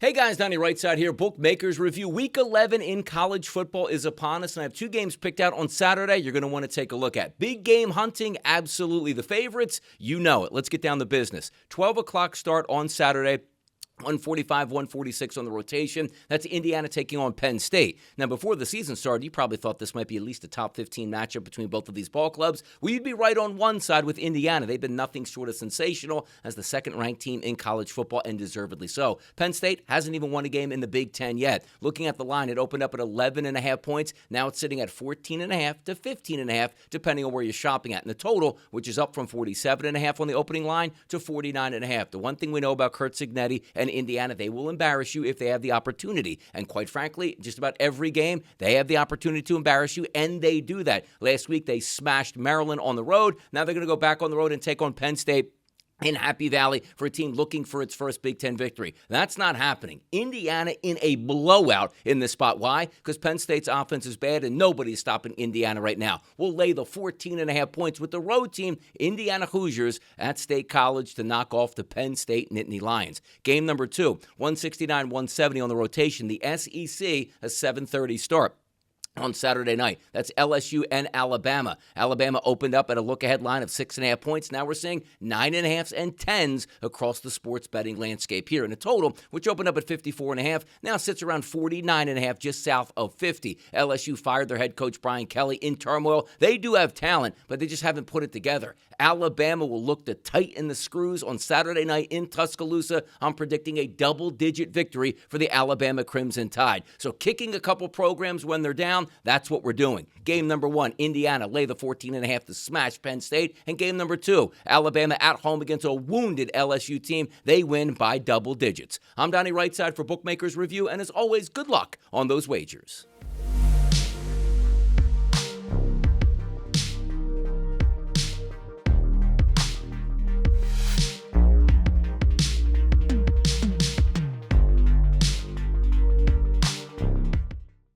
Hey guys, Donnie RightSide here. Bookmakers Review. Week 11 in college football is upon us, and I have two games picked out on Saturday you're going to want to take a look at. Big game hunting, absolutely the favorites. You know it. Let's get down to business. 12 o'clock start on Saturday. 145, 146 on the rotation. That's Indiana taking on Penn State. Now, before the season started, you probably thought this might be at least a top 15 matchup between both of these ball clubs. Well, you'd be right on one side with Indiana. They've been nothing short of sensational as the second-ranked team in college football, and deservedly so. Penn State hasn't even won a game in the Big Ten yet. Looking at the line, it opened up at 11.5 points. Now it's sitting at 14.5 to 15.5, depending on where you're shopping at. And the total, which is up from 47.5 on the opening line to 49.5. The one thing we know about Curt Cignetti and Indiana, they will embarrass you if they have the opportunity. And quite frankly, just about every game, they have the opportunity to embarrass you, and they do that. Last week, they smashed Maryland on the road. Now they're going to go back on the road and take on Penn State in Happy Valley for a team looking for its first Big Ten victory. That's not happening. Indiana in a blowout in this spot. Why? Because Penn State's offense is bad and nobody's stopping Indiana right now. We'll lay the 14.5 points with the road team, Indiana Hoosiers, at State College to knock off the Penn State Nittany Lions. Game number 2, 169-170 on the rotation. The SEC, a 7:30 start on Saturday night. That's LSU and Alabama. Alabama opened up at a look-ahead line of 6.5 points. Now we're seeing 9.5s and 10s across the sports betting landscape here. And the total, which opened up at 54.5, now sits around 49.5, just south of 50. LSU fired their head coach Brian Kelly in turmoil. They do have talent, but they just haven't put it together. Alabama will look to tighten the screws on Saturday night in Tuscaloosa. I'm predicting a double-digit victory for the Alabama Crimson Tide. So kicking a couple programs when they're down, that's what we're doing. Game number 1, Indiana lay the 14.5 to smash Penn State. And game number 2, Alabama at home against a wounded LSU team. They win by double digits. I'm Donnie RightSide for Bookmakers Review, and as always, good luck on those wagers.